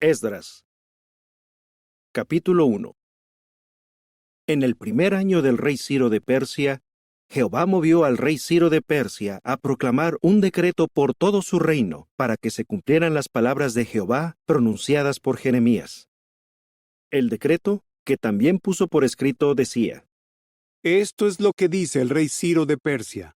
Esdras. Capítulo 1. En el primer año del rey Ciro de Persia, Jehová movió al rey Ciro de Persia a proclamar un decreto por todo su reino para que se cumplieran las palabras de Jehová pronunciadas por Jeremías. El decreto, que también puso por escrito, decía: Esto es lo que dice el rey Ciro de Persia.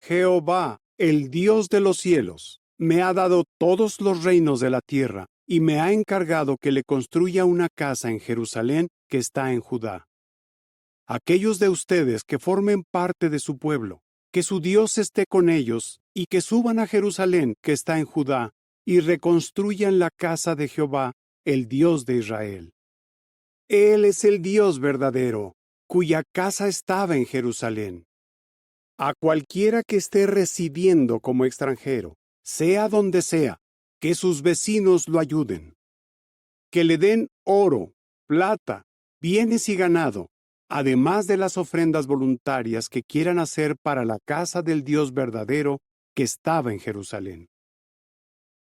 Jehová, el Dios de los cielos, me ha dado todos los reinos de la tierra y me ha encargado que le construya una casa en Jerusalén que está en Judá. Aquellos de ustedes que formen parte de su pueblo, que su Dios esté con ellos y que suban a Jerusalén que está en Judá y reconstruyan la casa de Jehová, el Dios de Israel. Él es el Dios verdadero, cuya casa estaba en Jerusalén. A cualquiera que esté residiendo como extranjero, sea donde sea, que sus vecinos lo ayuden. Que le den oro, plata, bienes y ganado, además de las ofrendas voluntarias que quieran hacer para la casa del Dios verdadero que estaba en Jerusalén.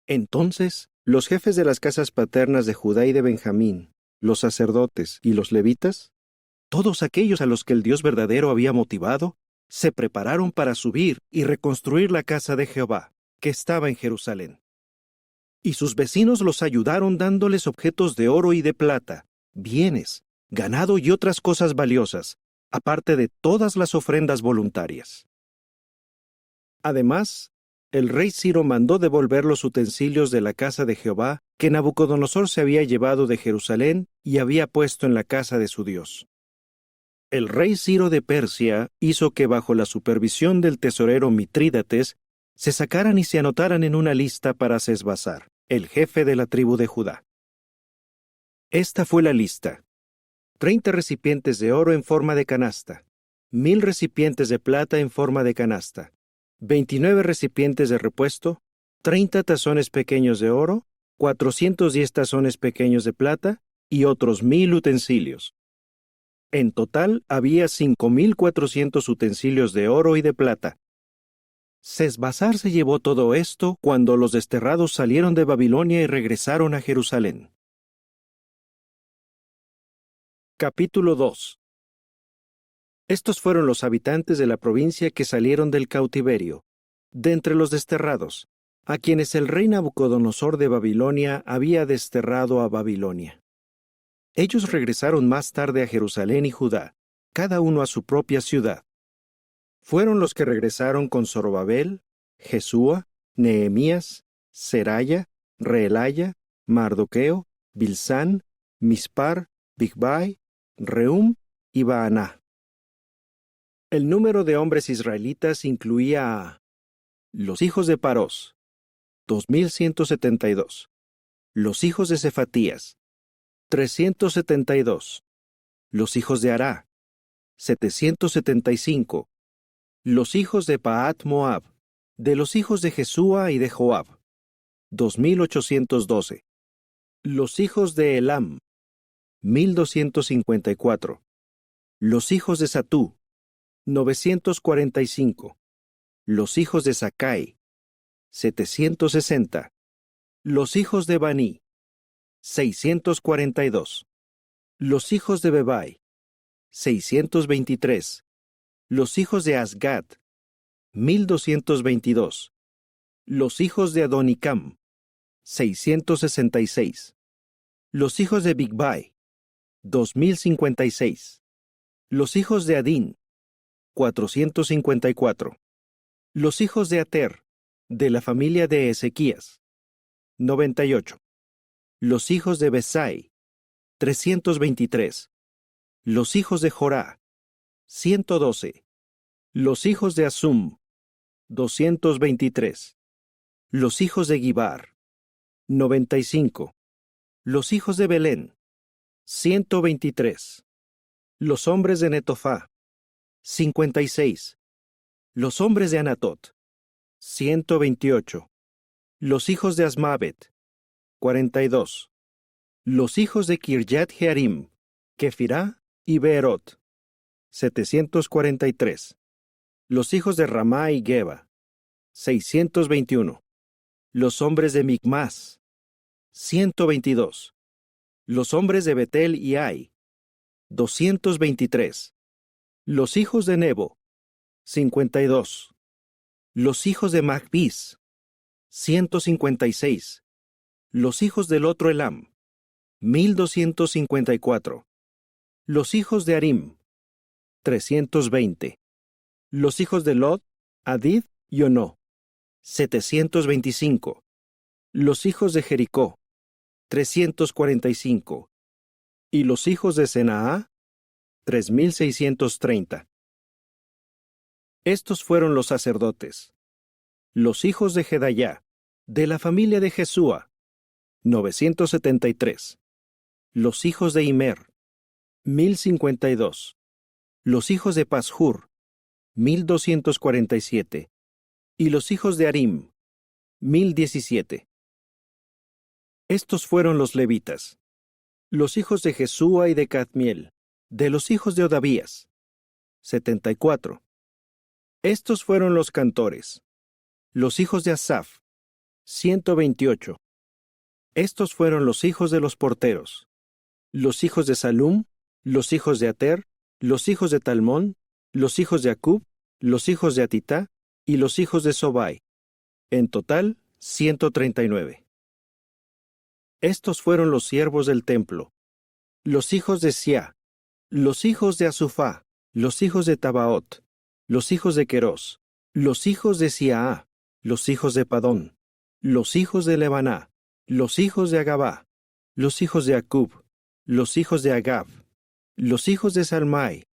Entonces, los jefes de las casas paternas de Judá y de Benjamín, los sacerdotes y los levitas, todos aquellos a los que el Dios verdadero había motivado, se prepararon para subir y reconstruir la casa de Jehová, que estaba en Jerusalén. Y sus vecinos los ayudaron dándoles objetos de oro y de plata, bienes, ganado y otras cosas valiosas, aparte de todas las ofrendas voluntarias. Además, el rey Ciro mandó devolver los utensilios de la casa de Jehová que Nabucodonosor se había llevado de Jerusalén y había puesto en la casa de su Dios. El rey Ciro de Persia hizo que bajo la supervisión del tesorero Mitrídates se sacaran y se anotaran en una lista para Sesbazar, el jefe de la tribu de Judá. Esta fue la lista: 30 recipientes de oro en forma de canasta, 1000 recipientes de plata en forma de canasta, 29 recipientes de repuesto, 30 tazones pequeños de oro, 410 tazones pequeños de plata y otros 1000 utensilios. En total había 5400 utensilios de oro y de plata. Sesbazar se llevó todo esto cuando los desterrados salieron de Babilonia y regresaron a Jerusalén. Capítulo 2. Estos fueron los habitantes de la provincia que salieron del cautiverio, de entre los desterrados, a quienes el rey Nabucodonosor de Babilonia había desterrado a Babilonia. Ellos regresaron más tarde a Jerusalén y Judá, cada uno a su propia ciudad. Fueron los que regresaron con Zorobabel, Jesúa, Nehemías, Seraya, Reelaya, Mardoqueo, Bilsán, Mispar, Bigvai, Reum y Baaná. El número de hombres israelitas incluía a los hijos de Parós, 2172, los hijos de Cefatías, 372, los hijos de Ará, 775, los hijos de Pahat Moab, de los hijos de Jesúa y de Joab, 2812, los hijos de Elam, 1254, los hijos de Satú, 945, los hijos de Sakai, 760, los hijos de Baní, 642, los hijos de Bebai, 623, los hijos de Asgad, 1222, los hijos de Adonicam, 666, los hijos de Bigvai, 2056, los hijos de Adín, 454, los hijos de Ater, de la familia de Ezequías, 98, los hijos de Besai, 323, los hijos de Jorá, 112, los hijos de Asum, 223, los hijos de Gibar, 95, los hijos de Belén, 123, los hombres de Netofá, 56, los hombres de Anatot, 128, los hijos de Asmavet, 42, los hijos de Kirjat Jearim, Kefirá y Beerot, 743, los hijos de Ramá y Geba, 621, los hombres de Micmas, 122. Los hombres de Betel y Ai, 223. Los hijos de Nebo, 52. Los hijos de Magbis, 156. Los hijos del otro Elam, 1254. Los hijos de Arim, 320. Los hijos de Lod, Hadid y Ono, 725. Los hijos de Jericó, 345. Y los hijos de Senaa, 3630. Estos fueron los sacerdotes. Los hijos de Jedayá, de la familia de Jesúa, 973. Los hijos de Imer, 1052. Los hijos de Pashur, 1247. Y los hijos de Arim, 1017. Estos fueron los levitas. Los hijos de Jesúa y de Cadmiel, de los hijos de Odavías, 74. Estos fueron los cantores. Los hijos de Asaf, 128. Estos fueron los hijos de los porteros. Los hijos de Salum, los hijos de Ater, los hijos de Talmón, los hijos de Acub, los hijos de Atitá y los hijos de Sobai. En total, 139. Estos fueron los siervos del templo. Los hijos de Sia, los hijos de Asufá, los hijos de Tabaot, los hijos de Querós, los hijos de Siaa, los hijos de Padón, los hijos de Lebaná, los hijos de Agabá, los hijos de Acub, los hijos de Agab, los hijos de Salmai,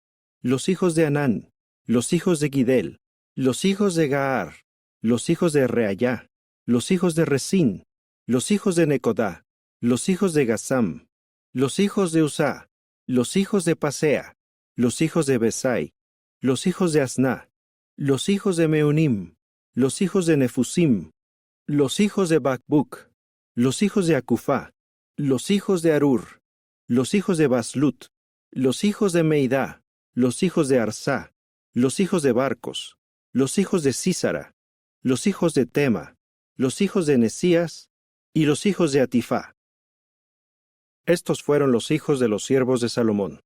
los hijos de Anán, los hijos de Gidel, los hijos de Gaar, los hijos de Reayá, los hijos de Resín, los hijos de Necodá, los hijos de Gasam, los hijos de Usá, los hijos de Pasea, los hijos de Besai, los hijos de Asná, los hijos de Meunim, los hijos de Nefusim, los hijos de Bacbuc, los hijos de Acufá, los hijos de Arur, los hijos de Baslut, los hijos de Meidá, los hijos de Arsá, los hijos de Barcos, los hijos de Sísara, los hijos de Tema, los hijos de Nesías y los hijos de Atifá. Estos fueron los hijos de los siervos de Salomón.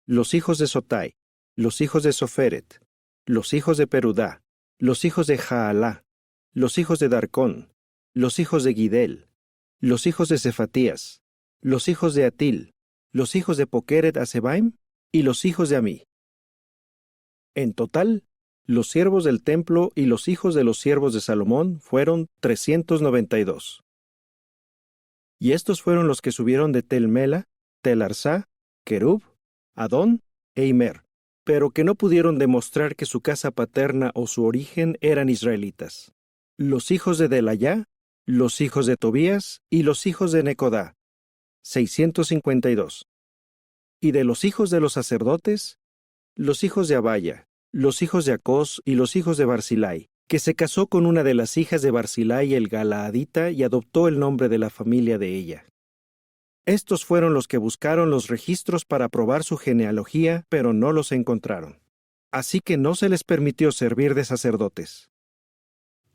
Los hijos de Sotai, los hijos de Soferet, los hijos de Perudá, los hijos de Jaalá, los hijos de Darcón, los hijos de Gidel, los hijos de Cefatías, los hijos de Atil, los hijos de Pokeret Asebaim y los hijos de Amí. En total, los siervos del templo y los hijos de los siervos de Salomón fueron 392. Y estos fueron los que subieron de Tel Mela, Tel Arsá, Querub, Adón e Imer, pero que no pudieron demostrar que su casa paterna o su origen eran israelitas. Los hijos de Delayá, los hijos de Tobías y los hijos de Necodá, 652. Y de los hijos de los sacerdotes, los hijos de Abaya, los hijos de Acós y los hijos de Barzilai, que se casó con una de las hijas de Barzilai el Galaadita y adoptó el nombre de la familia de ella. Estos fueron los que buscaron los registros para probar su genealogía, pero no los encontraron. Así que no se les permitió servir de sacerdotes.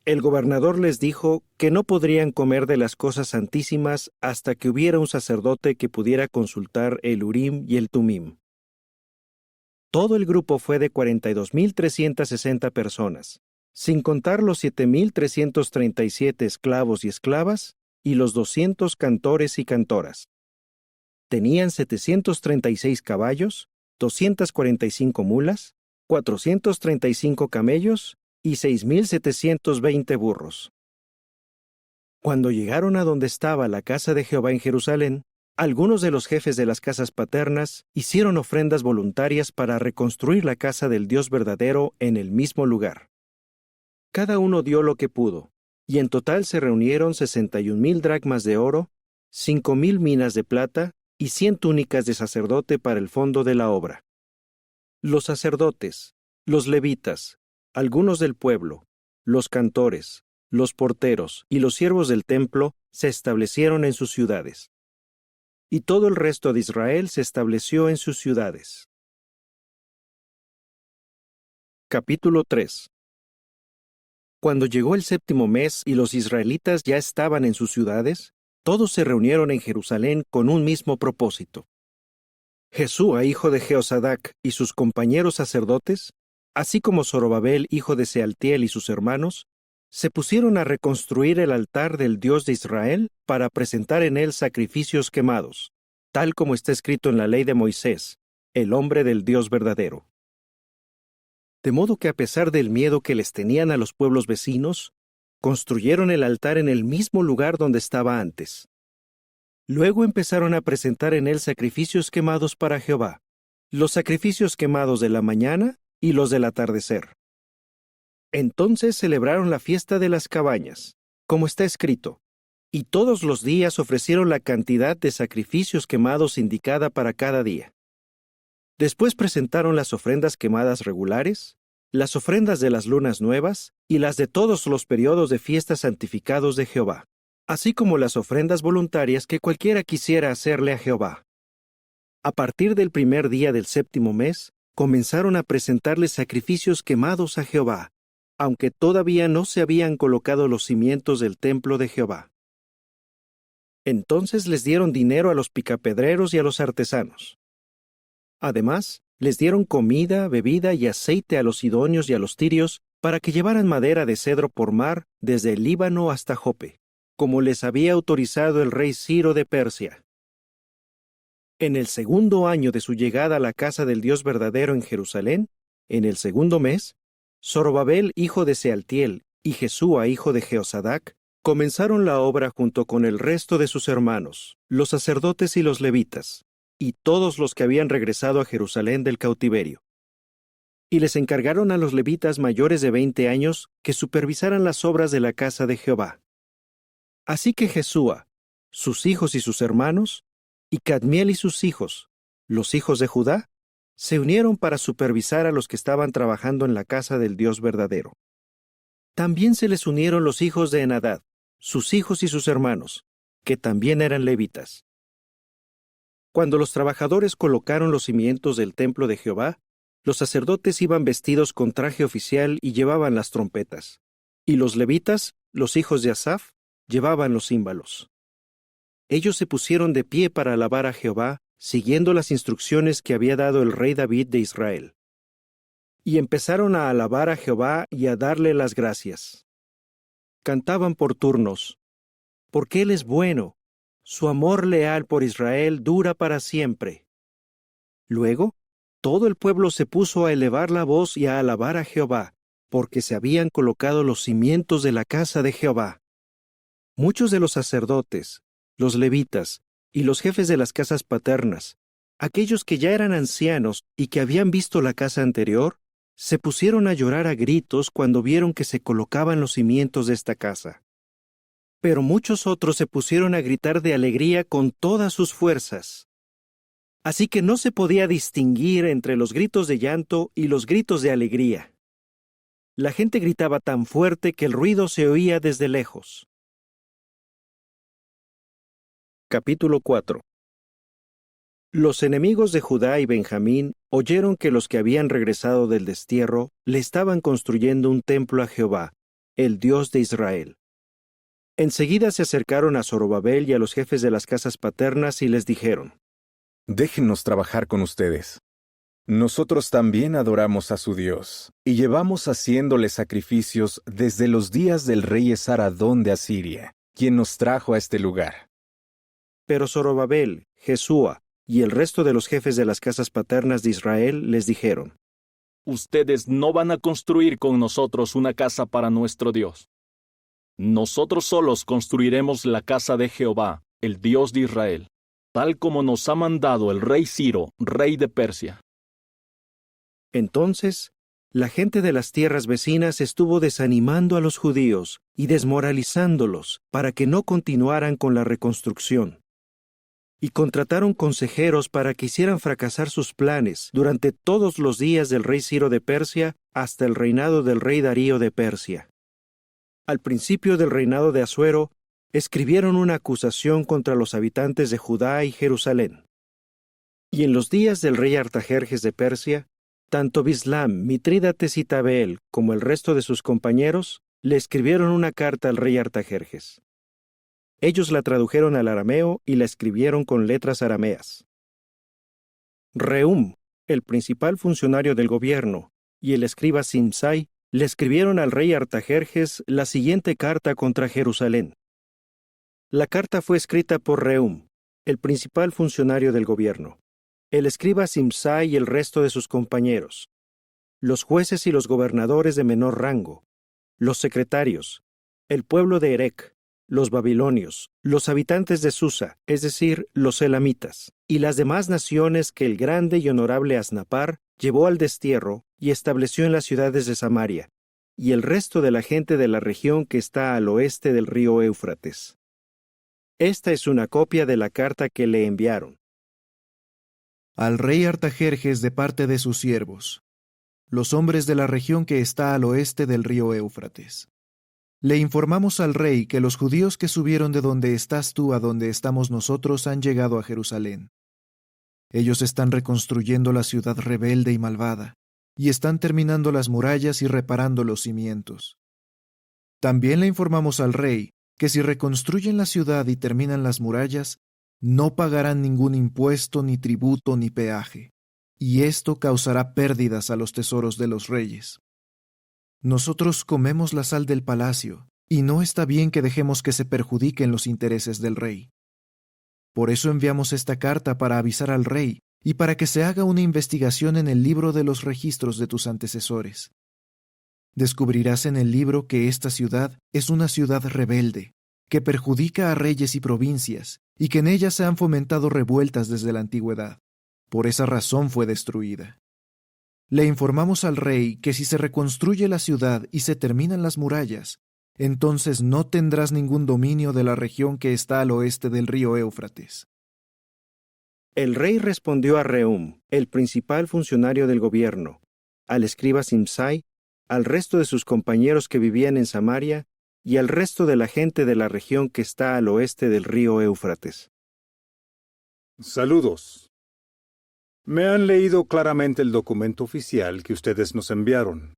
El gobernador les dijo que no podrían comer de las cosas santísimas hasta que hubiera un sacerdote que pudiera consultar el Urim y el Tumim. Todo el grupo fue de 42.360 personas, sin contar los 7.337 esclavos y esclavas y los 200 cantores y cantoras. Tenían 736 caballos, 245 mulas, 435 camellos y 6.720 burros. Cuando llegaron a donde estaba la casa de Jehová en Jerusalén, algunos de los jefes de las casas paternas hicieron ofrendas voluntarias para reconstruir la casa del Dios verdadero en el mismo lugar. Cada uno dio lo que pudo, y en total se reunieron 61,000 dracmas de oro, 5,000 minas de plata y 100 túnicas de sacerdote para el fondo de la obra. Los sacerdotes, los levitas, algunos del pueblo, los cantores, los porteros y los siervos del templo se establecieron en sus ciudades. Y todo el resto de Israel se estableció en sus ciudades. Capítulo 3. Cuando llegó el 7º mes y los israelitas ya estaban en sus ciudades, todos se reunieron en Jerusalén con un mismo propósito. Jesúa, hijo de Jehozadak, y sus compañeros sacerdotes, así como Zorobabel, hijo de Sealtiel, y sus hermanos, se pusieron a reconstruir el altar del Dios de Israel para presentar en él sacrificios quemados, tal como está escrito en la ley de Moisés, el hombre del Dios verdadero. De modo que a pesar del miedo que les tenían a los pueblos vecinos, construyeron el altar en el mismo lugar donde estaba antes. Luego empezaron a presentar en él sacrificios quemados para Jehová, los sacrificios quemados de la mañana y los del atardecer. Entonces celebraron la fiesta de las cabañas, como está escrito, y todos los días ofrecieron la cantidad de sacrificios quemados indicada para cada día. Después presentaron las ofrendas quemadas regulares, las ofrendas de las lunas nuevas y las de todos los periodos de fiestas santificados de Jehová, así como las ofrendas voluntarias que cualquiera quisiera hacerle a Jehová. A partir del primer día del séptimo mes, comenzaron a presentarle sacrificios quemados a Jehová, aunque todavía no se habían colocado los cimientos del templo de Jehová. Entonces les dieron dinero a los picapedreros y a los artesanos. Además, les dieron comida, bebida y aceite a los sidonios y a los tirios para que llevaran madera de cedro por mar desde el Líbano hasta Jope, como les había autorizado el rey Ciro de Persia. En el segundo año de su llegada a la casa del Dios verdadero en Jerusalén, en el segundo mes, Zorobabel, hijo de Sealtiel, y Jesúa, hijo de Jehozadak, comenzaron la obra junto con el resto de sus hermanos, los sacerdotes y los levitas, y todos los que habían regresado a Jerusalén del cautiverio. Y les encargaron a los levitas mayores de 20 años que supervisaran las obras de la casa de Jehová. Así que Jesúa, sus hijos y sus hermanos, y Cadmiel y sus hijos, los hijos de Judá, se unieron para supervisar a los que estaban trabajando en la casa del Dios verdadero. También se les unieron los hijos de Enadad, sus hijos y sus hermanos, que también eran levitas. Cuando los trabajadores colocaron los cimientos del templo de Jehová, los sacerdotes iban vestidos con traje oficial y llevaban las trompetas, y los levitas, los hijos de Asaf, llevaban los címbalos. Ellos se pusieron de pie para alabar a Jehová, siguiendo las instrucciones que había dado el rey David de Israel. Y empezaron a alabar a Jehová y a darle las gracias. Cantaban por turnos, porque Él es bueno, su amor leal por Israel dura para siempre. Luego, todo el pueblo se puso a elevar la voz y a alabar a Jehová, porque se habían colocado los cimientos de la casa de Jehová. Muchos de los sacerdotes, los levitas y los jefes de las casas paternas, aquellos que ya eran ancianos y que habían visto la casa anterior, se pusieron a llorar a gritos cuando vieron que se colocaban los cimientos de esta casa. Pero muchos otros se pusieron a gritar de alegría con todas sus fuerzas. Así que no se podía distinguir entre los gritos de llanto y los gritos de alegría. La gente gritaba tan fuerte que el ruido se oía desde lejos. Capítulo 4. Los enemigos de Judá y Benjamín oyeron que los que habían regresado del destierro le estaban construyendo un templo a Jehová, el Dios de Israel. Enseguida se acercaron a Zorobabel y a los jefes de las casas paternas y les dijeron: Déjennos trabajar con ustedes. Nosotros también adoramos a su Dios, y llevamos haciéndole sacrificios desde los días del rey Esaradón de Asiria, quien nos trajo a este lugar. Pero Zorobabel, Jesúa y el resto de los jefes de las casas paternas de Israel les dijeron: Ustedes no van a construir con nosotros una casa para nuestro Dios. Nosotros solos construiremos la casa de Jehová, el Dios de Israel, tal como nos ha mandado el rey Ciro, rey de Persia. Entonces, la gente de las tierras vecinas estuvo desanimando a los judíos y desmoralizándolos para que no continuaran con la reconstrucción. Y contrataron consejeros para que hicieran fracasar sus planes durante todos los días del rey Ciro de Persia hasta el reinado del rey Darío de Persia. Al principio del reinado de Asuero, escribieron una acusación contra los habitantes de Judá y Jerusalén. Y en los días del rey Artajerjes de Persia, tanto Bislam, Mitrídates y Tabeel, como el resto de sus compañeros, le escribieron una carta al rey Artajerjes. Ellos la tradujeron al arameo y la escribieron con letras arameas. Rehum, el principal funcionario del gobierno, y el escriba Simsai le escribieron al rey Artajerjes la siguiente carta contra Jerusalén. La carta fue escrita por Rehum, el principal funcionario del gobierno, el escriba Simsai y el resto de sus compañeros, los jueces y los gobernadores de menor rango, los secretarios, el pueblo de Erec, los babilonios, los habitantes de Susa, es decir, los elamitas, y las demás naciones que el grande y honorable Asnapar llevó al destierro y estableció en las ciudades de Samaria, y el resto de la gente de la región que está al oeste del río Éufrates. Esta es una copia de la carta que le enviaron. Al rey Artajerjes de parte de sus siervos, los hombres de la región que está al oeste del río Éufrates. Le informamos al rey que los judíos que subieron de donde estás tú a donde estamos nosotros han llegado a Jerusalén. Ellos están reconstruyendo la ciudad rebelde y malvada, y están terminando las murallas y reparando los cimientos. También le informamos al rey que si reconstruyen la ciudad y terminan las murallas, no pagarán ningún impuesto, ni tributo, ni peaje, y esto causará pérdidas a los tesoros de los reyes. Nosotros comemos la sal del palacio, y no está bien que dejemos que se perjudiquen los intereses del rey. Por eso enviamos esta carta para avisar al rey y para que se haga una investigación en el libro de los registros de tus antecesores. Descubrirás en el libro que esta ciudad es una ciudad rebelde, que perjudica a reyes y provincias, y que en ella se han fomentado revueltas desde la antigüedad. Por esa razón fue destruida. Le informamos al rey que si se reconstruye la ciudad y se terminan las murallas, entonces no tendrás ningún dominio de la región que está al oeste del río Éufrates. El rey respondió a Rehum, el principal funcionario del gobierno, al escriba Simsai, al resto de sus compañeros que vivían en Samaria y al resto de la gente de la región que está al oeste del río Éufrates. Saludos. Me han leído claramente el documento oficial que ustedes nos enviaron.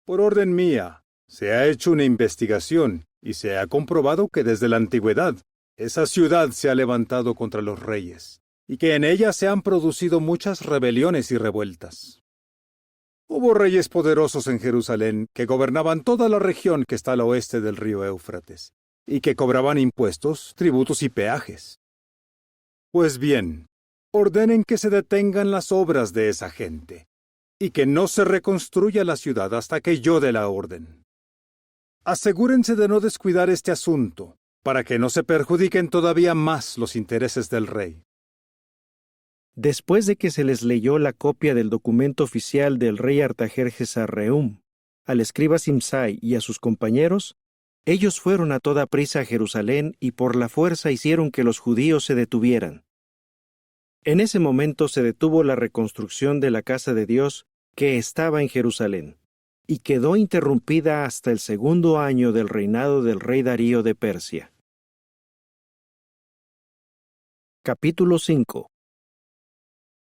Por orden mía, se ha hecho una investigación y se ha comprobado que desde la antigüedad esa ciudad se ha levantado contra los reyes y que en ella se han producido muchas rebeliones y revueltas. Hubo reyes poderosos en Jerusalén que gobernaban toda la región que está al oeste del río Éufrates y que cobraban impuestos, tributos y peajes. Pues bien, ordenen que se detengan las obras de esa gente y que no se reconstruya la ciudad hasta que yo dé la orden. Asegúrense de no descuidar este asunto, para que no se perjudiquen todavía más los intereses del rey. Después de que se les leyó la copia del documento oficial del rey Artajerjes a Rehum, al escriba Simsai y a sus compañeros, ellos fueron a toda prisa a Jerusalén y por la fuerza hicieron que los judíos se detuvieran. En ese momento se detuvo la reconstrucción de la casa de Dios que estaba en Jerusalén, y quedó interrumpida hasta el segundo año del reinado del rey Darío de Persia. Capítulo 5.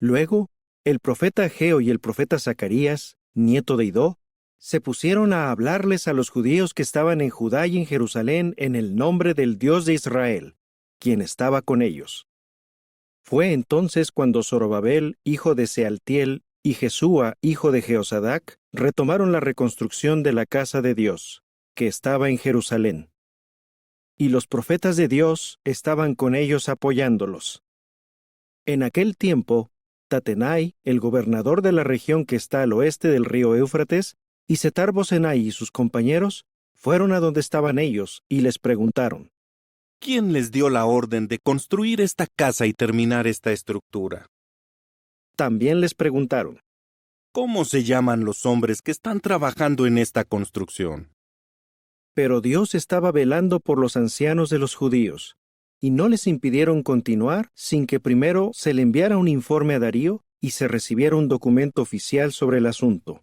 Luego, el profeta Ageo y el profeta Zacarías, nieto de Idó, se pusieron a hablarles a los judíos que estaban en Judá y en Jerusalén en el nombre del Dios de Israel, quien estaba con ellos. Fue entonces cuando Zorobabel, hijo de Sealtiel, y Jesúa, hijo de Jeosadac, retomaron la reconstrucción de la casa de Dios, que estaba en Jerusalén. Y los profetas de Dios estaban con ellos apoyándolos. En aquel tiempo, Tatenai, el gobernador de la región que está al oeste del río Éufrates, y Setar-Bozenai y sus compañeros, fueron a donde estaban ellos y les preguntaron: ¿Quién les dio la orden de construir esta casa y terminar esta estructura? También les preguntaron: ¿Cómo se llaman los hombres que están trabajando en esta construcción? Pero Dios estaba velando por los ancianos de los judíos, y no les impidieron continuar sin que primero se le enviara un informe a Darío y se recibiera un documento oficial sobre el asunto.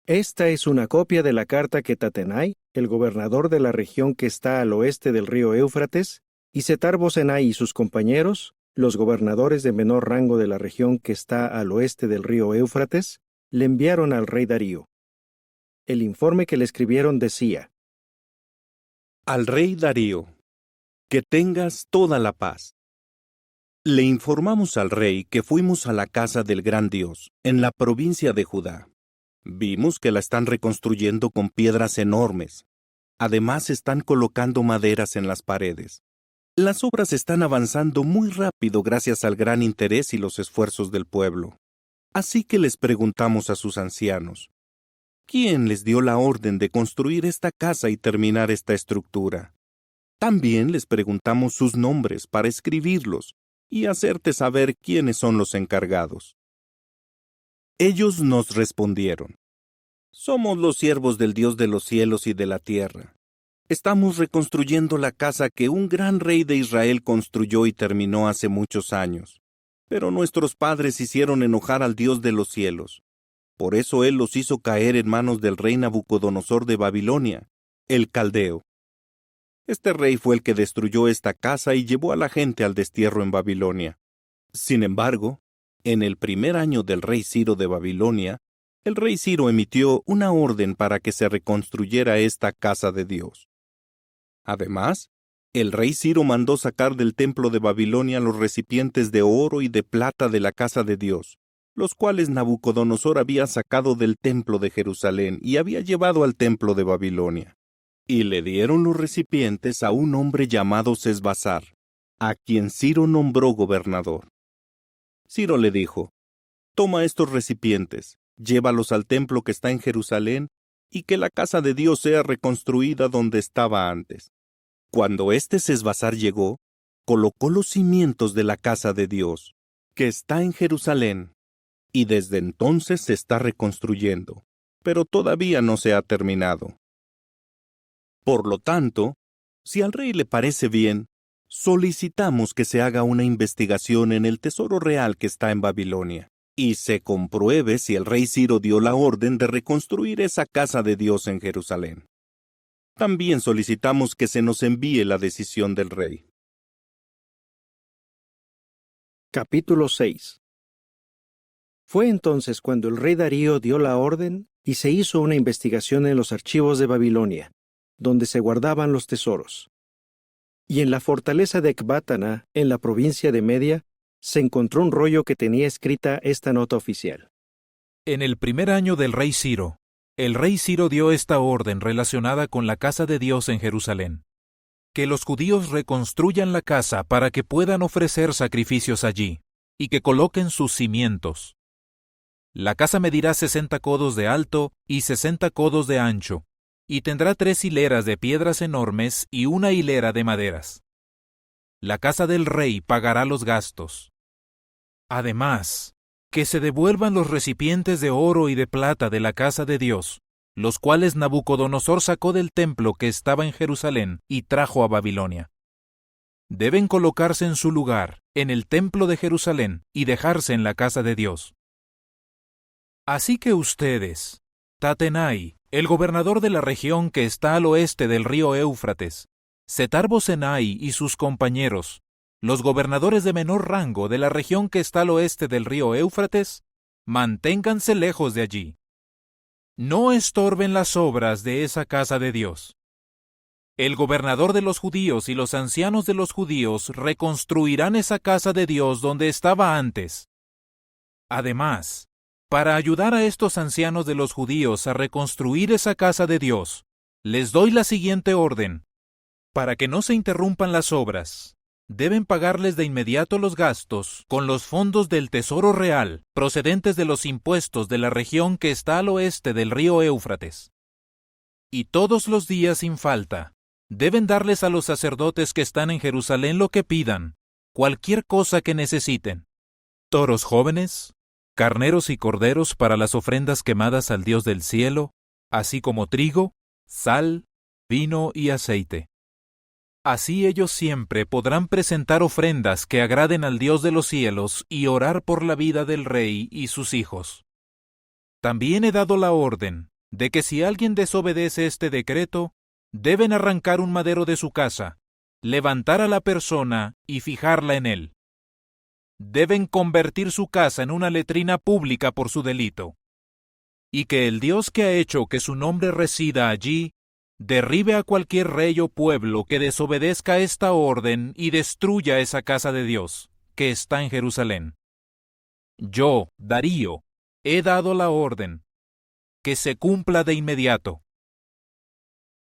Esta es una copia de la carta que Tatenai, el gobernador de la región que está al oeste del río Éufrates, y Setar-Bozenai y sus compañeros, los gobernadores de menor rango de la región que está al oeste del río Éufrates, le enviaron al rey Darío. El informe que le escribieron decía: Al rey Darío, que tengas toda la paz. Le informamos al rey que fuimos a la casa del gran Dios, en la provincia de Judá. Vimos que la están reconstruyendo con piedras enormes. Además, están colocando maderas en las paredes. Las obras están avanzando muy rápido gracias al gran interés y los esfuerzos del pueblo. Así que les preguntamos a sus ancianos, ¿quién les dio la orden de construir esta casa y terminar esta estructura? También les preguntamos sus nombres para escribirlos y hacerte saber quiénes son los encargados. Ellos nos respondieron, somos los siervos del Dios de los cielos y de la tierra. Estamos reconstruyendo la casa que un gran rey de Israel construyó y terminó hace muchos años. Pero nuestros padres hicieron enojar al Dios de los cielos. Por eso Él los hizo caer en manos del rey Nabucodonosor de Babilonia, el caldeo. Este rey fue el que destruyó esta casa y llevó a la gente al destierro en Babilonia. Sin embargo, en el primer año del rey Ciro de Babilonia, el rey Ciro emitió una orden para que se reconstruyera esta casa de Dios. Además, el rey Ciro mandó sacar del templo de Babilonia los recipientes de oro y de plata de la casa de Dios, los cuales Nabucodonosor había sacado del templo de Jerusalén y había llevado al templo de Babilonia. Y le dieron los recipientes a un hombre llamado Sesbazar, a quien Ciro nombró gobernador. Ciro le dijo, toma estos recipientes, llévalos al templo que está en Jerusalén, y que la casa de Dios sea reconstruida donde estaba antes. Cuando este Sesbazar llegó, colocó los cimientos de la casa de Dios, que está en Jerusalén, y desde entonces se está reconstruyendo, pero todavía no se ha terminado. Por lo tanto, si al rey le parece bien, solicitamos que se haga una investigación en el tesoro real que está en Babilonia, y se compruebe si el rey Ciro dio la orden de reconstruir esa casa de Dios en Jerusalén. También solicitamos que se nos envíe la decisión del rey. Capítulo 6. Fue entonces cuando el rey Darío dio la orden y se hizo una investigación en los archivos de Babilonia, donde se guardaban los tesoros. Y en la fortaleza de Ecbátana, en la provincia de Media, se encontró un rollo que tenía escrita esta nota oficial. En el primer año del rey Ciro, el rey Ciro dio esta orden relacionada con la casa de Dios en Jerusalén: que los judíos reconstruyan la casa para que puedan ofrecer sacrificios allí, y que coloquen sus cimientos. La casa medirá 60 codos de alto y 60 codos de ancho, y tendrá 3 hileras de piedras enormes y una hilera de maderas. La casa del rey pagará los gastos. Además, que se devuelvan los recipientes de oro y de plata de la casa de Dios, los cuales Nabucodonosor sacó del templo que estaba en Jerusalén y trajo a Babilonia. Deben colocarse en su lugar, en el templo de Jerusalén, y dejarse en la casa de Dios. Así que ustedes, Tatenai, el gobernador de la región que está al oeste del río Éufrates, Setar-Bozenai y sus compañeros, los gobernadores de menor rango de la región que está al oeste del río Éufrates, manténganse lejos de allí. No estorben las obras de esa casa de Dios. El gobernador de los judíos y los ancianos de los judíos reconstruirán esa casa de Dios donde estaba antes. Además, para ayudar a estos ancianos de los judíos a reconstruir esa casa de Dios, les doy la siguiente orden. Para que no se interrumpan las obras, deben pagarles de inmediato los gastos con los fondos del tesoro real procedentes de los impuestos de la región que está al oeste del río Éufrates. Y todos los días sin falta, deben darles a los sacerdotes que están en Jerusalén lo que pidan, cualquier cosa que necesiten: toros jóvenes, carneros y corderos para las ofrendas quemadas al Dios del cielo, así como trigo, sal, vino y aceite. Así ellos siempre podrán presentar ofrendas que agraden al Dios de los cielos y orar por la vida del rey y sus hijos. También he dado la orden de que si alguien desobedece este decreto, deben arrancar un madero de su casa, levantar a la persona y fijarla en él. Deben convertir su casa en una letrina pública por su delito. Y que el Dios que ha hecho que su nombre resida allí derribe a cualquier rey o pueblo que desobedezca esta orden y destruya esa casa de Dios, que está en Jerusalén. Yo, Darío, he dado la orden, que se cumpla de inmediato.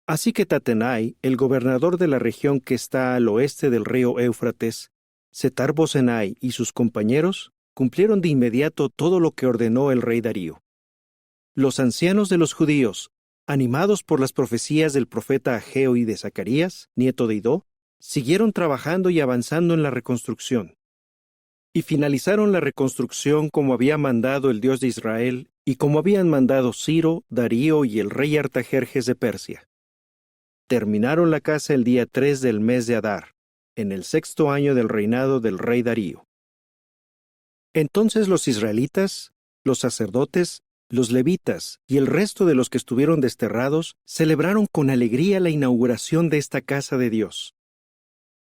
Así que Tatenai, el gobernador de la región que está al oeste del río Éufrates, Setar-Bozenai y sus compañeros cumplieron de inmediato todo lo que ordenó el rey Darío. Los ancianos de los judíos, animados por las profecías del profeta Ageo y de Zacarías, nieto de Idó, siguieron trabajando y avanzando en la reconstrucción. Y finalizaron la reconstrucción como había mandado el Dios de Israel y como habían mandado Ciro, Darío y el rey Artajerjes de Persia. Terminaron la casa el día 3 del mes de Adar, en el 6º año del reinado del rey Darío. Entonces los israelitas, los sacerdotes, los levitas y el resto de los que estuvieron desterrados celebraron con alegría la inauguración de esta casa de Dios.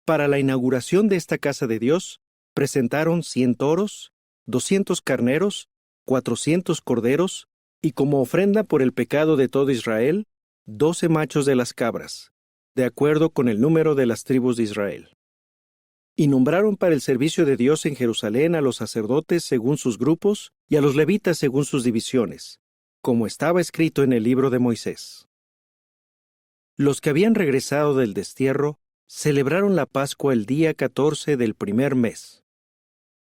Para la inauguración de esta casa de Dios, presentaron 100 toros, 200 carneros, 400 corderos, y como ofrenda por el pecado de todo Israel, 12 machos de las cabras, de acuerdo con el número de las tribus de Israel. Y nombraron para el servicio de Dios en Jerusalén a los sacerdotes según sus grupos y a los levitas según sus divisiones, como estaba escrito en el libro de Moisés. Los que habían regresado del destierro celebraron la Pascua el día 14 del primer mes.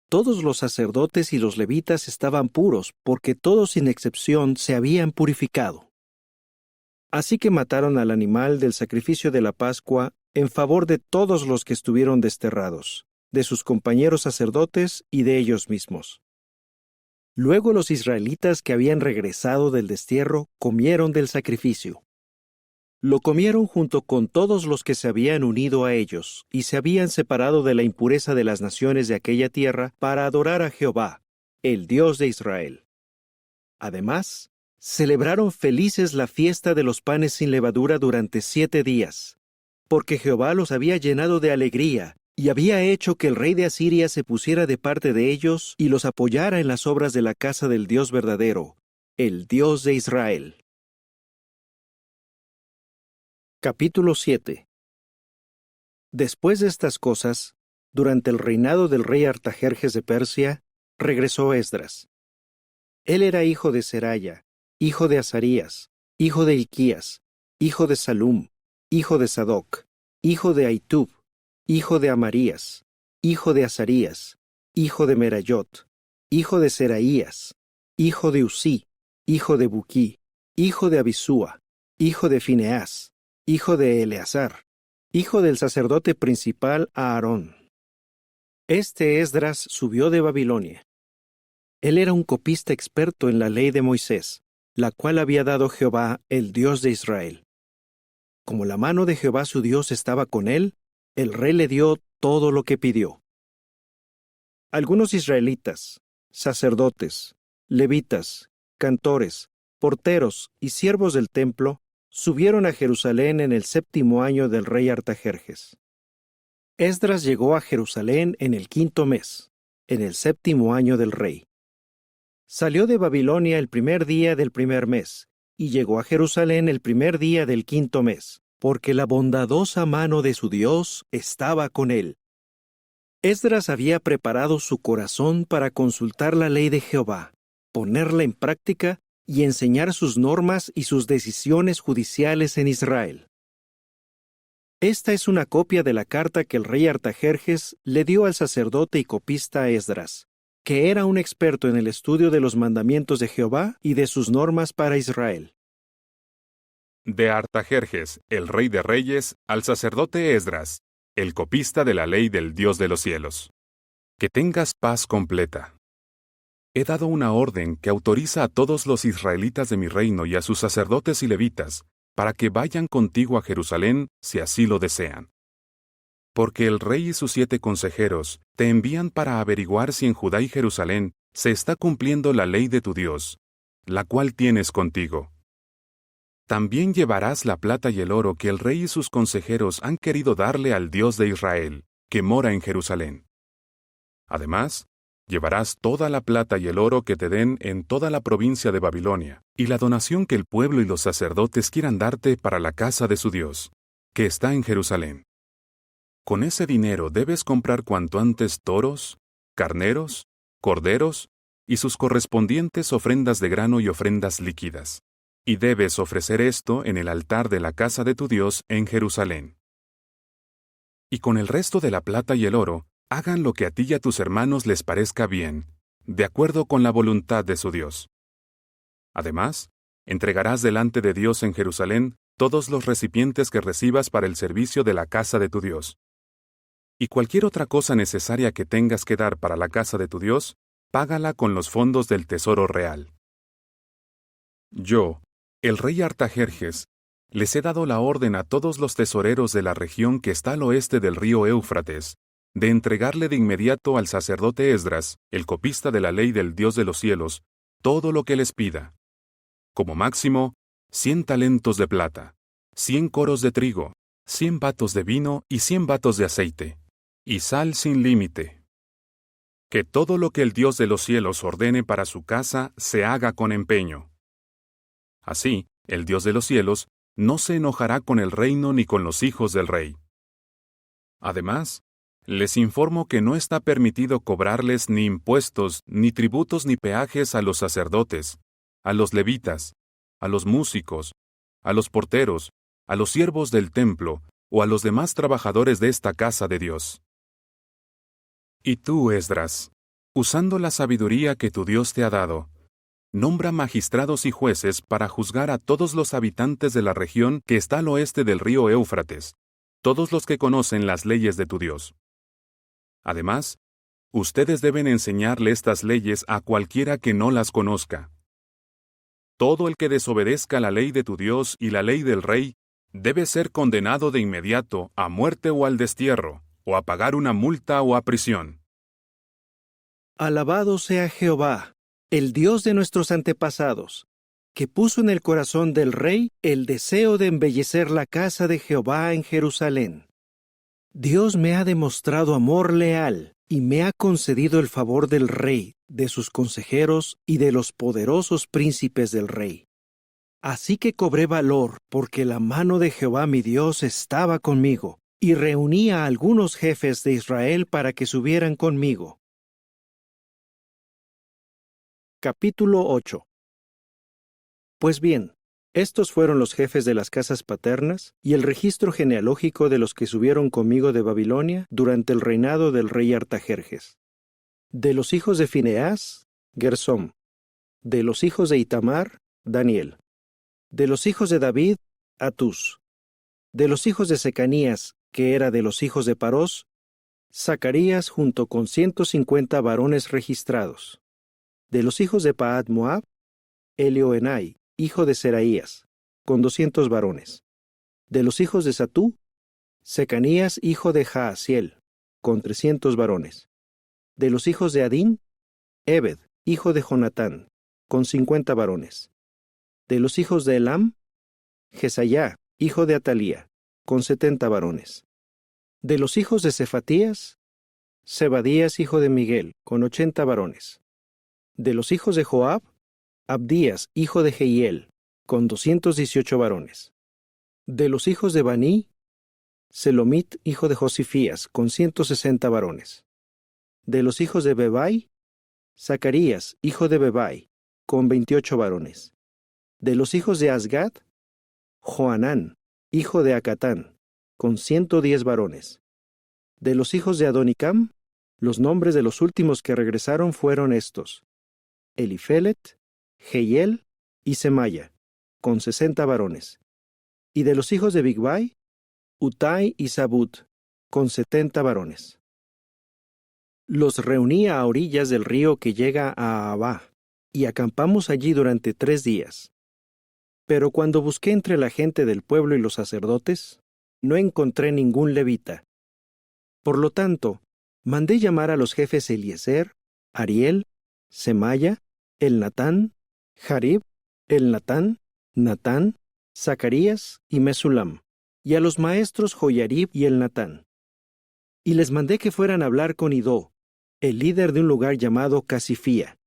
Todos los sacerdotes y los levitas estaban puros, porque todos sin excepción se habían purificado. Así que mataron al animal del sacrificio de la Pascua en favor de todos los que estuvieron desterrados, de sus compañeros sacerdotes y de ellos mismos. Luego los israelitas que habían regresado del destierro comieron del sacrificio. Lo comieron junto con todos los que se habían unido a ellos y se habían separado de la impureza de las naciones de aquella tierra para adorar a Jehová, el Dios de Israel. Además, celebraron felices la fiesta de los panes sin levadura durante 7 días, porque Jehová los había llenado de alegría y había hecho que el rey de Asiria se pusiera de parte de ellos y los apoyara en las obras de la casa del Dios verdadero, el Dios de Israel. Capítulo 7. Después de estas cosas, durante el reinado del rey Artajerjes de Persia, regresó Esdras. Él era hijo de Seraya, hijo de Azarías, hijo de Hilquías, hijo de Salum, hijo de Sadoc, hijo de Ahitub, hijo de Amarías, hijo de Azarías, hijo de Merayot, hijo de Seraías, hijo de Usí, hijo de Buquí, hijo de Abisúa, hijo de Fineás, hijo de Eleazar, hijo del sacerdote principal Aarón. Este Esdras subió de Babilonia. Él era un copista experto en la ley de Moisés, la cual había dado Jehová, el Dios de Israel. Como la mano de Jehová su Dios estaba con él, el rey le dio todo lo que pidió. Algunos israelitas, sacerdotes, levitas, cantores, porteros y siervos del templo subieron a Jerusalén en el 7º año del rey Artajerjes. Esdras llegó a Jerusalén en el 5º mes, en el 7º año del rey. Salió de Babilonia el primer día del primer mes, y llegó a Jerusalén el primer día del 5º mes, porque la bondadosa mano de su Dios estaba con él. Esdras había preparado su corazón para consultar la ley de Jehová, ponerla en práctica y enseñar sus normas y sus decisiones judiciales en Israel. Esta es una copia de la carta que el rey Artajerjes le dio al sacerdote y copista Esdras, que era un experto en el estudio de los mandamientos de Jehová y de sus normas para Israel. De Artajerjes, el rey de reyes, al sacerdote Esdras, el copista de la ley del Dios de los cielos. Que tengas paz completa. He dado una orden que autoriza a todos los israelitas de mi reino y a sus sacerdotes y levitas, para que vayan contigo a Jerusalén si así lo desean. Porque el rey y sus 7 consejeros te envían para averiguar si en Judá y Jerusalén se está cumpliendo la ley de tu Dios, la cual tienes contigo. También llevarás la plata y el oro que el rey y sus consejeros han querido darle al Dios de Israel, que mora en Jerusalén. Además, Llevarás toda la plata y el oro que te den en toda la provincia de Babilonia, y la donación que el pueblo y los sacerdotes quieran darte para la casa de su Dios, que está en Jerusalén. Con ese dinero debes comprar cuanto antes toros, carneros, corderos y sus correspondientes ofrendas de grano y ofrendas líquidas. Y debes ofrecer esto en el altar de la casa de tu Dios en Jerusalén. Y con el resto de la plata y el oro, hagan lo que a ti y a tus hermanos les parezca bien, de acuerdo con la voluntad de su Dios. Además, entregarás delante de Dios en Jerusalén todos los recipientes que recibas para el servicio de la casa de tu Dios. Y cualquier otra cosa necesaria que tengas que dar para la casa de tu Dios, págala con los fondos del tesoro real. Yo, el rey Artajerjes, les he dado la orden a todos los tesoreros de la región que está al oeste del río Éufrates, de entregarle de inmediato al sacerdote Esdras, el copista de la ley del Dios de los cielos, todo lo que les pida. Como máximo, 100 talentos de plata, 100 coros de trigo, 100 batos de vino y 100 batos de aceite, y sal sin límite. Que todo lo que el Dios de los cielos ordene para su casa se haga con empeño. Así, el Dios de los cielos no se enojará con el reino ni con los hijos del rey. Además, les informo que no está permitido cobrarles ni impuestos, ni tributos ni peajes a los sacerdotes, a los levitas, a los músicos, a los porteros, a los siervos del templo o a los demás trabajadores de esta casa de Dios. Y tú, Esdras, usando la sabiduría que tu Dios te ha dado, nombra magistrados y jueces para juzgar a todos los habitantes de la región que está al oeste del río Éufrates, todos los que conocen las leyes de tu Dios. Además, ustedes deben enseñarle estas leyes a cualquiera que no las conozca. Todo el que desobedezca la ley de tu Dios y la ley del rey debe ser condenado de inmediato a muerte o al destierro, o a pagar una multa o a prisión. Alabado sea Jehová, el Dios de nuestros antepasados, que puso en el corazón del rey el deseo de embellecer la casa de Jehová en Jerusalén. Dios me ha demostrado amor leal y me ha concedido el favor del rey, de sus consejeros y de los poderosos príncipes del rey. Así que cobré valor porque la mano de Jehová mi Dios estaba conmigo, y reuní a algunos jefes de Israel para que subieran conmigo. Capítulo 8. Pues bien, estos fueron los jefes de las casas paternas y el registro genealógico de los que subieron conmigo de Babilonia durante el reinado del rey Artajerjes. De los hijos de Fineás, Gersom. De los hijos de Itamar, Daniel. De los hijos de David, Atús. De los hijos de Secanías, que era de los hijos de Parós, Zacarías junto con 150 varones registrados. De los hijos de Pahat Moab, Elioenai, hijo de Seraías, con 200 varones. De los hijos de Satú, Secanías, hijo de Jaasiel, con 300 varones. De los hijos de Adín, Ebed, hijo de Jonatán, con 50 varones. De los hijos de Elam, Jesayá, hijo de Atalía, con 70 varones. De los hijos de Cefatías, Zebadías, hijo de Miguel, con 80 varones. De los hijos de Joab, Abdías, hijo de Jehiel, con 218 varones. De los hijos de Baní, Selomit, hijo de Josifías, con 160 varones. De los hijos de Bebai, Zacarías, hijo de Bebai, con 28 varones. De los hijos de Asgad, Joanán, hijo de Acatán, con 110 varones. De los hijos de Adonicam, los nombres de los últimos que regresaron fueron estos: Elifelet, Jehiel y Semaya, con 60 varones. Y de los hijos de Bigvai, Utai y Zabud, con 70 varones. Los reuní a orillas del río que llega a Abá, y acampamos allí durante 3 días. Pero cuando busqué entre la gente del pueblo y los sacerdotes, no encontré ningún levita. Por lo tanto, mandé llamar a los jefes Eliezer, Ariel, Semaya, Elnatán, Jarib, Elnatán, Natán, Zacarías y Mesulam, y a los maestros Joyarib y Elnatán. Y les mandé que fueran a hablar con Idó, el líder de un lugar llamado Casifía.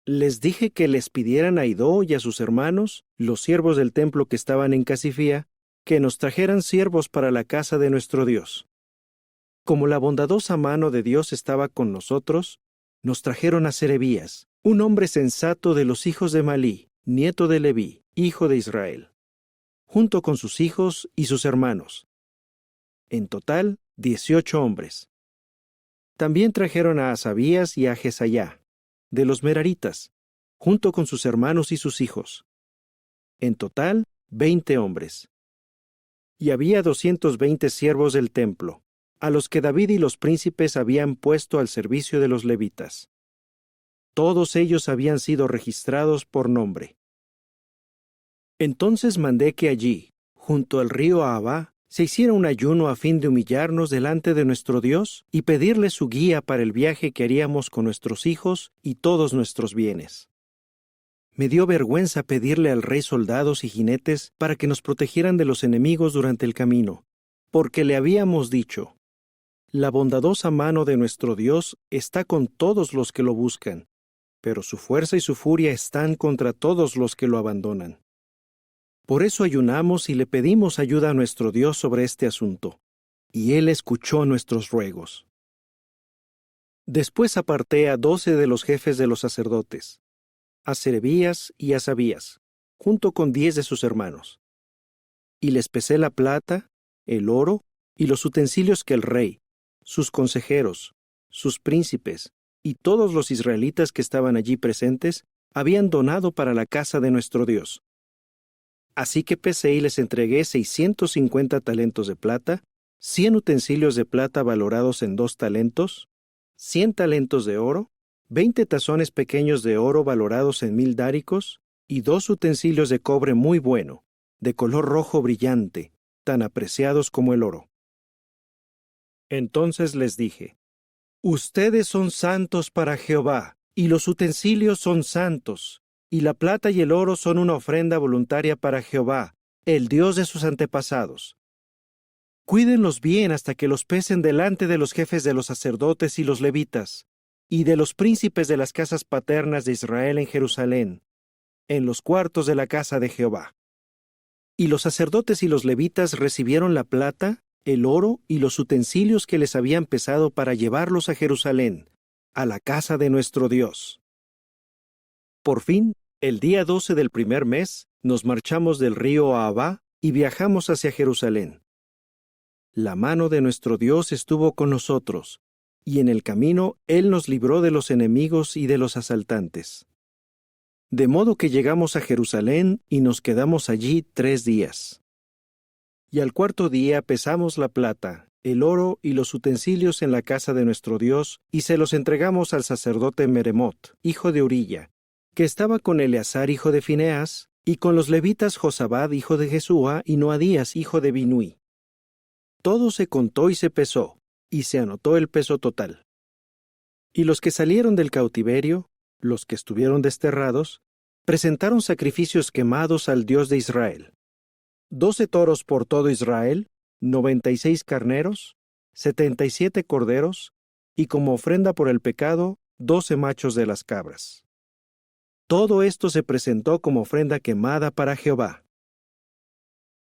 Les dije que les pidieran a Idó y a sus hermanos, los siervos del templo que estaban en Casifía, que nos trajeran siervos para la casa de nuestro Dios. Como la bondadosa mano de Dios estaba con nosotros, nos trajeron a Serebías, un hombre sensato de los hijos de Malí, nieto de Leví, hijo de Israel, junto con sus hijos y sus hermanos. En total, 18 hombres. También trajeron a Asabías y a Jesayá, de los Meraritas, junto con sus hermanos y sus hijos. En total, 20 hombres. Y había 220 siervos del templo, a los que David y los príncipes habían puesto al servicio de los levitas. Todos ellos habían sido registrados por nombre. Entonces mandé que allí, junto al río Ahava, se hiciera un ayuno a fin de humillarnos delante de nuestro Dios y pedirle su guía para el viaje que haríamos con nuestros hijos y todos nuestros bienes. Me dio vergüenza pedirle al rey soldados y jinetes para que nos protegieran de los enemigos durante el camino, porque le habíamos dicho: la bondadosa mano de nuestro Dios está con todos los que lo buscan, pero su fuerza y su furia están contra todos los que lo abandonan. Por eso ayunamos y le pedimos ayuda a nuestro Dios sobre este asunto, y Él escuchó nuestros ruegos. Después aparté a 12 de los jefes de los sacerdotes, a Serebías y a Asabías, junto con 10 de sus hermanos. Y les pesé la plata, el oro y los utensilios que el rey, sus consejeros, sus príncipes y todos los israelitas que estaban allí presentes habían donado para la casa de nuestro Dios. Así que pesé y les entregué 650 talentos de plata, 100 utensilios de plata valorados en 2 talentos, 100 talentos de oro, 20 tazones pequeños de oro valorados en 1000 dáricos, y 2 utensilios de cobre muy bueno, de color rojo brillante, tan apreciados como el oro. Entonces les dije: ustedes son santos para Jehová, y los utensilios son santos, y la plata y el oro son una ofrenda voluntaria para Jehová, el Dios de sus antepasados. Cuídenlos bien hasta que los pesen delante de los jefes de los sacerdotes y los levitas, y de los príncipes de las casas paternas de Israel en Jerusalén, en los cuartos de la casa de Jehová. Y los sacerdotes y los levitas recibieron la plata, el oro y los utensilios que les habían pesado para llevarlos a Jerusalén, a la casa de nuestro Dios. Por fin, el día 12 del primer mes, nos marchamos del río Ahava y viajamos hacia Jerusalén. La mano de nuestro Dios estuvo con nosotros, y en el camino Él nos libró de los enemigos y de los asaltantes. De modo que llegamos a Jerusalén y nos quedamos allí 3 días. Y al 4.º día pesamos la plata, el oro y los utensilios en la casa de nuestro Dios, y se los entregamos al sacerdote Meremot, hijo de Urilla, que estaba con Eleazar, hijo de Fineas, y con los levitas Josabad, hijo de Jesúa, y Noadías, hijo de Binui. Todo se contó y se pesó, y se anotó el peso total. Y los que salieron del cautiverio, los que estuvieron desterrados, presentaron sacrificios quemados al Dios de Israel: 12 toros por todo Israel, 96 carneros, 77 corderos, y como ofrenda por el pecado, 12 machos de las cabras. Todo esto se presentó como ofrenda quemada para Jehová.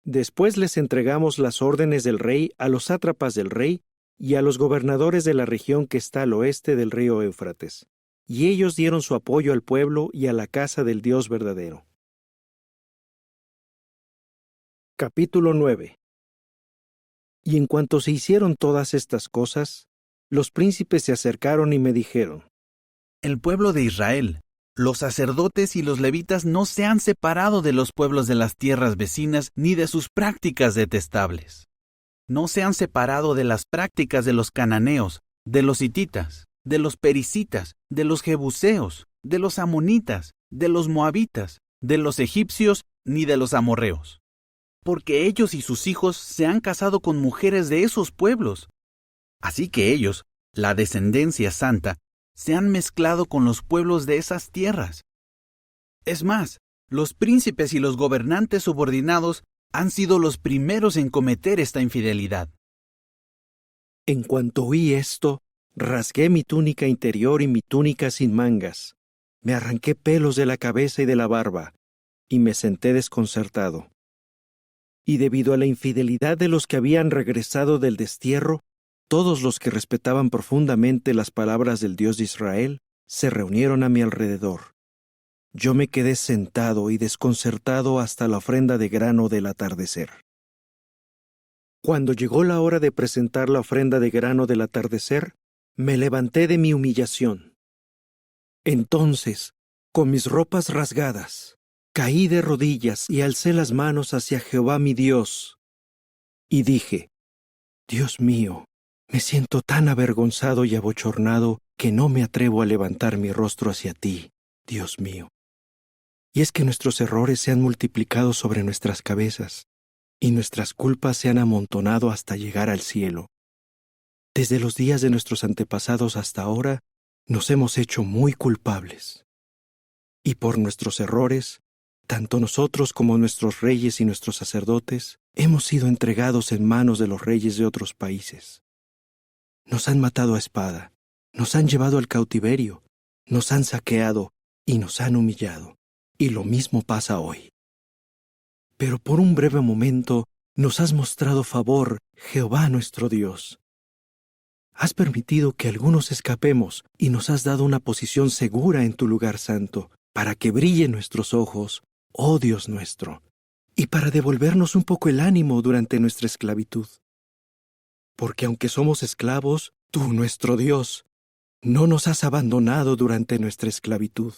Después les entregamos las órdenes del rey a los sátrapas del rey y a los gobernadores de la región que está al oeste del río Éufrates, y ellos dieron su apoyo al pueblo y a la casa del Dios verdadero. Capítulo 9. Y en cuanto se hicieron todas estas cosas, los príncipes se acercaron y me dijeron: El pueblo de Israel, los sacerdotes y los levitas no se han separado de los pueblos de las tierras vecinas ni de sus prácticas detestables. No se han separado de las prácticas de los cananeos, de los hititas, de los perisitas, de los jebuseos, de los amonitas, de los moabitas, de los egipcios ni de los amorreos. Porque ellos y sus hijos se han casado con mujeres de esos pueblos. Así que ellos, la descendencia santa, se han mezclado con los pueblos de esas tierras. Es más, los príncipes y los gobernantes subordinados han sido los primeros en cometer esta infidelidad. En cuanto oí esto, rasgué mi túnica interior y mi túnica sin mangas, me arranqué pelos de la cabeza y de la barba, y me senté desconcertado. Y debido a la infidelidad de los que habían regresado del destierro, todos los que respetaban profundamente las palabras del Dios de Israel se reunieron a mi alrededor. Yo me quedé sentado y desconcertado hasta la ofrenda de grano del atardecer. Cuando llegó la hora de presentar la ofrenda de grano del atardecer, me levanté de mi humillación. Entonces, con mis ropas rasgadas, caí de rodillas y alcé las manos hacia Jehová mi Dios. Y dije, Dios mío, me siento tan avergonzado y abochornado que no me atrevo a levantar mi rostro hacia ti, Dios mío. Y es que nuestros errores se han multiplicado sobre nuestras cabezas, y nuestras culpas se han amontonado hasta llegar al cielo. Desde los días de nuestros antepasados hasta ahora, nos hemos hecho muy culpables. Y por nuestros errores, tanto nosotros como nuestros reyes y nuestros sacerdotes hemos sido entregados en manos de los reyes de otros países. Nos han matado a espada, nos han llevado al cautiverio, nos han saqueado y nos han humillado. Y lo mismo pasa hoy. Pero por un breve momento nos has mostrado favor, Jehová nuestro Dios. Has permitido que algunos escapemos y nos has dado una posición segura en tu lugar santo, para que brillen nuestros ojos, oh Dios nuestro, y para devolvernos un poco el ánimo durante nuestra esclavitud. Porque aunque somos esclavos, tú, nuestro Dios, no nos has abandonado durante nuestra esclavitud.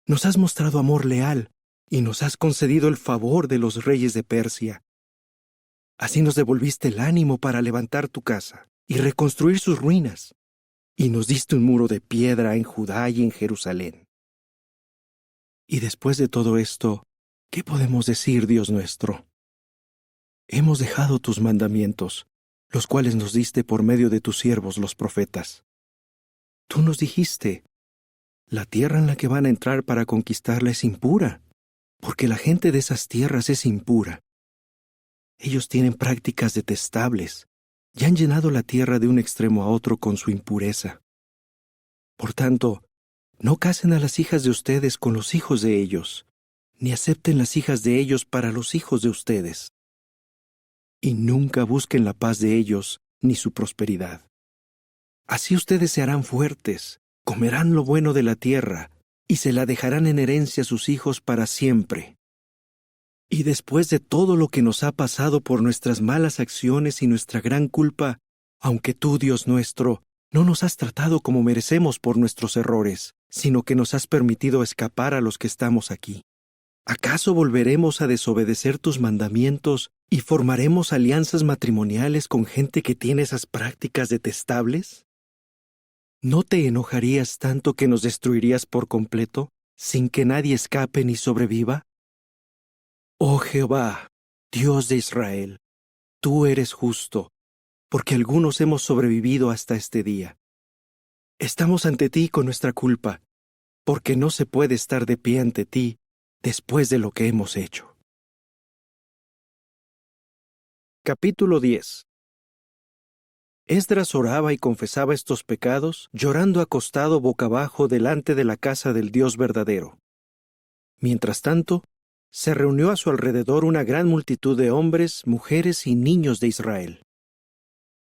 Nos has mostrado amor leal y nos has concedido el favor de los reyes de Persia. Así nos devolviste el ánimo para levantar tu casa y reconstruir sus ruinas, y nos diste un muro de piedra en Judá y en Jerusalén. Y después de todo esto, ¿qué podemos decir, Dios nuestro? Hemos dejado tus mandamientos, los cuales nos diste por medio de tus siervos los profetas. Tú nos dijiste, la tierra en la que van a entrar para conquistarla es impura, porque la gente de esas tierras es impura. Ellos tienen prácticas detestables y han llenado la tierra de un extremo a otro con su impureza. Por tanto, no casen a las hijas de ustedes con los hijos de ellos, ni acepten las hijas de ellos para los hijos de ustedes. Y nunca busquen la paz de ellos ni su prosperidad. Así ustedes se harán fuertes, comerán lo bueno de la tierra, y se la dejarán en herencia a sus hijos para siempre. Y después de todo lo que nos ha pasado por nuestras malas acciones y nuestra gran culpa, aunque tú, Dios nuestro, no nos has tratado como merecemos por nuestros errores, sino que nos has permitido escapar a los que estamos aquí, ¿acaso volveremos a desobedecer tus mandamientos y formaremos alianzas matrimoniales con gente que tiene esas prácticas detestables? ¿No te enojarías tanto que nos destruirías por completo, sin que nadie escape ni sobreviva? Oh Jehová, Dios de Israel, tú eres justo, porque algunos hemos sobrevivido hasta este día. Estamos ante ti con nuestra culpa, porque no se puede estar de pie ante ti después de lo que hemos hecho. Capítulo 10. Esdras oraba y confesaba estos pecados, llorando acostado boca abajo delante de la casa del Dios verdadero. Mientras tanto, se reunió a su alrededor una gran multitud de hombres, mujeres y niños de Israel.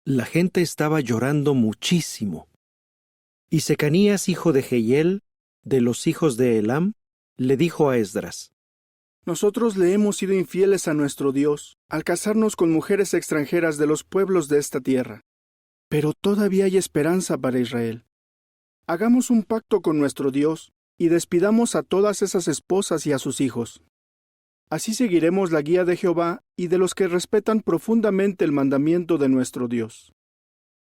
La gente estaba llorando muchísimo. Y Secanías, hijo de Jehiel, de los hijos de Elam, le dijo a Esdras: Nosotros le hemos sido infieles a nuestro Dios al casarnos con mujeres extranjeras de los pueblos de esta tierra. Pero todavía hay esperanza para Israel. Hagamos un pacto con nuestro Dios y despidamos a todas esas esposas y a sus hijos. Así seguiremos la guía de Jehová y de los que respetan profundamente el mandamiento de nuestro Dios.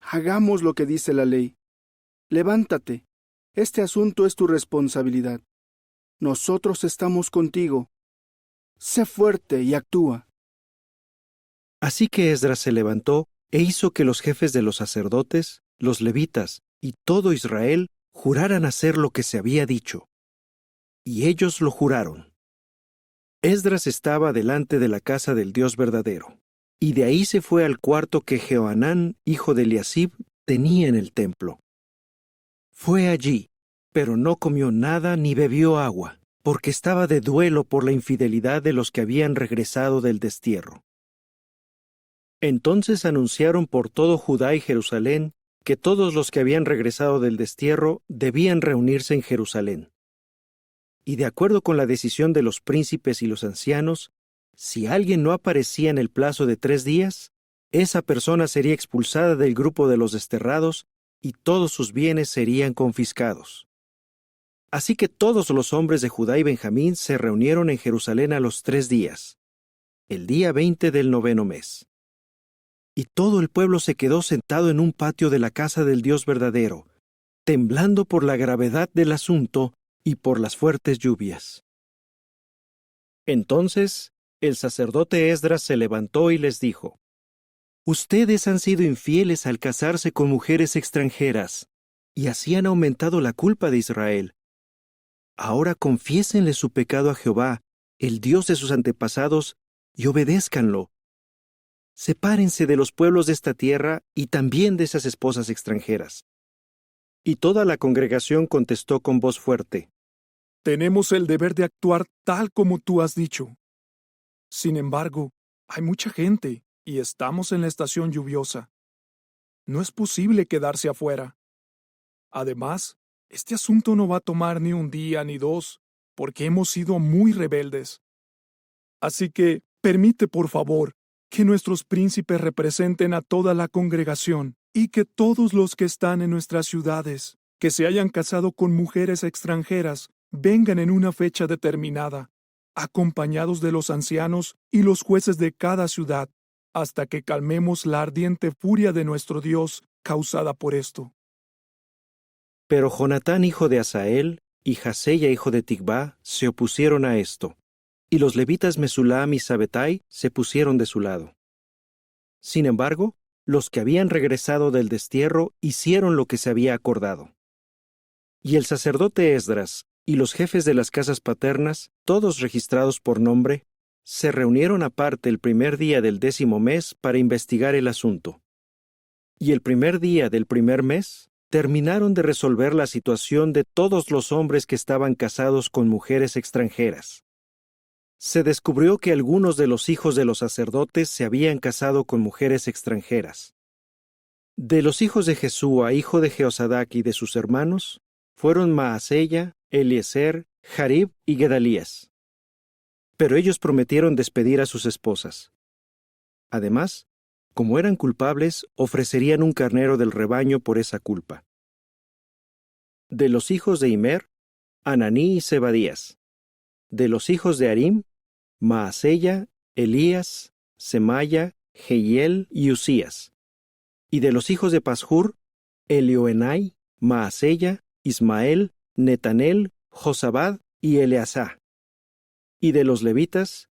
Hagamos lo que dice la ley. Levántate, este asunto es tu responsabilidad. Nosotros estamos contigo. Sé fuerte y actúa. Así que Esdras se levantó e hizo que los jefes de los sacerdotes, los levitas y todo Israel juraran hacer lo que se había dicho. Y ellos lo juraron. Esdras estaba delante de la casa del Dios verdadero, y de ahí se fue al cuarto que Johanán, hijo de Eliasib, tenía en el templo. Fue allí, pero no comió nada ni bebió agua, porque estaba de duelo por la infidelidad de los que habían regresado del destierro. Entonces anunciaron por todo Judá y Jerusalén que todos los que habían regresado del destierro debían reunirse en Jerusalén. Y de acuerdo con la decisión de los príncipes y los ancianos, si alguien no aparecía en el plazo de 3 días, esa persona sería expulsada del grupo de los desterrados y todos sus bienes serían confiscados. Así que todos los hombres de Judá y Benjamín se reunieron en Jerusalén a los 3 días, el día 20 del 9º mes. Y todo el pueblo se quedó sentado en un patio de la casa del Dios verdadero, temblando por la gravedad del asunto y por las fuertes lluvias. Entonces el sacerdote Esdras se levantó y les dijo: Ustedes han sido infieles al casarse con mujeres extranjeras, y así han aumentado la culpa de Israel. Ahora confiésenle su pecado a Jehová, el Dios de sus antepasados, y obedézcanlo. Sepárense de los pueblos de esta tierra y también de esas esposas extranjeras. Y toda la congregación contestó con voz fuerte: Tenemos el deber de actuar tal como tú has dicho. Sin embargo, hay mucha gente y estamos en la estación lluviosa. No es posible quedarse afuera. Además, este asunto no va a tomar ni un día ni 2, porque hemos sido muy rebeldes. Así que, permite por favor que nuestros príncipes representen a toda la congregación y que todos los que están en nuestras ciudades, que se hayan casado con mujeres extranjeras, vengan en una fecha determinada, acompañados de los ancianos y los jueces de cada ciudad, hasta que calmemos la ardiente furia de nuestro Dios causada por esto. Pero Jonatán, hijo de Asael, y Jaseya, hijo de Ticvá, se opusieron a esto, y los levitas Mesulam y Sabetai se pusieron de su lado. Sin embargo, los que habían regresado del destierro hicieron lo que se había acordado. Y el sacerdote Esdras y los jefes de las casas paternas, todos registrados por nombre, se reunieron aparte el primer día del 10º mes para investigar el asunto. Y el primer día del primer mes, terminaron de resolver la situación de todos los hombres que estaban casados con mujeres extranjeras. Se descubrió que algunos de los hijos de los sacerdotes se habían casado con mujeres extranjeras. De los hijos de Jesúa, hijo de Jehozadak, y de sus hermanos, fueron Maaseya, Eliezer, Jarib y Gedalías. Pero ellos prometieron despedir a sus esposas. Además, como eran culpables, ofrecerían un carnero del rebaño por esa culpa. De los hijos de Imer, Ananí y Zebadías. De los hijos de Harim, Maaseya, Elías, Semaya, Jehiel y Usías. Y de los hijos de Pashur, Elioenai, Maaseya, Ismael, Netanel, Josabad y Eleazá. Y de los levitas,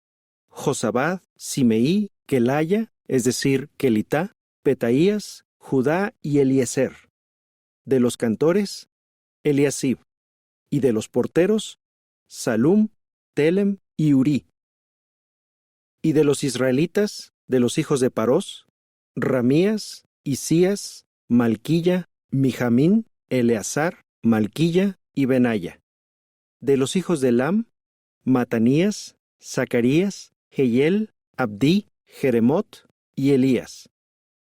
Josabad, Simeí, Kelaya, es decir, Kelitá, Petaías, Judá y Eliezer. De los cantores, Eliasib. Y de los porteros, Salum, Telem y Urí. Y de los israelitas, de los hijos de Parós, Ramías, Isías, Malquilla, Mijamín, Eleazar, Malquilla y Benaya. De los hijos de Elam, Matanías, Zacarías, Jehiel, Abdí, Jeremot y Elías.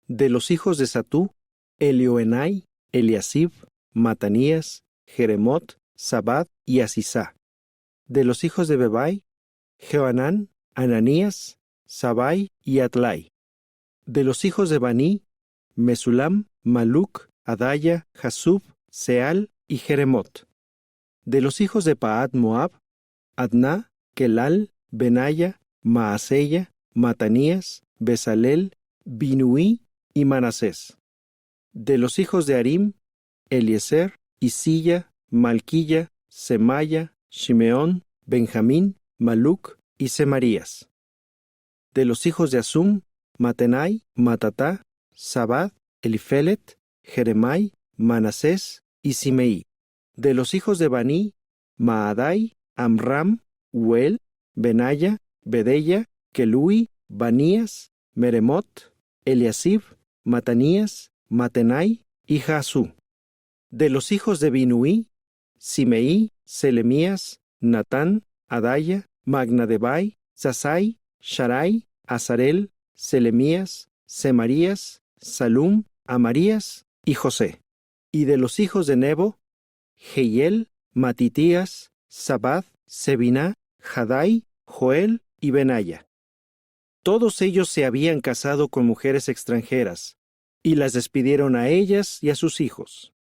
De los hijos de Satú, Elioenai, Eliasib, Matanías, Jeremot, Sabad y Asisá. De los hijos de Bebai, Johanán, Ananías, Sabai y Atlai. De los hijos de Baní, Mesulam, Maluc, Adaya, Jasub, Seal y Jeremot. De los hijos de Paat Moab, Adná, Kelal, Benaya, Maaseya, Matanías, Besalel, Binuí y Manasés. De los hijos de Harim, Eliezer, Isilla, Malquilla, Semaya, Shimeón, Benjamín, Maluc y Semarías. De los hijos de Asum, Matenai, Matatá, Sabad, Elifelet, Jeremai, Manasés y Simeí. De los hijos de Baní, Maadai, Amram, Uel, Benaya, Bedeya, Kelui, Banías, Meremot, Eliasib, Matanías, Matenai, y Jasú. De los hijos de Binuí, Simeí, Selemías, Natán, Adaya, Magnadebai, Sasai, Sharai, Azarel, Selemías, Semarías, Salum, Amarías y José. Y de los hijos de Nebo, Jehiel, Matitías, Sabad, Sebiná, Jadai, Joel y Benaya. Todos ellos se habían casado con mujeres extranjeras, y las despidieron a ellas y a sus hijos.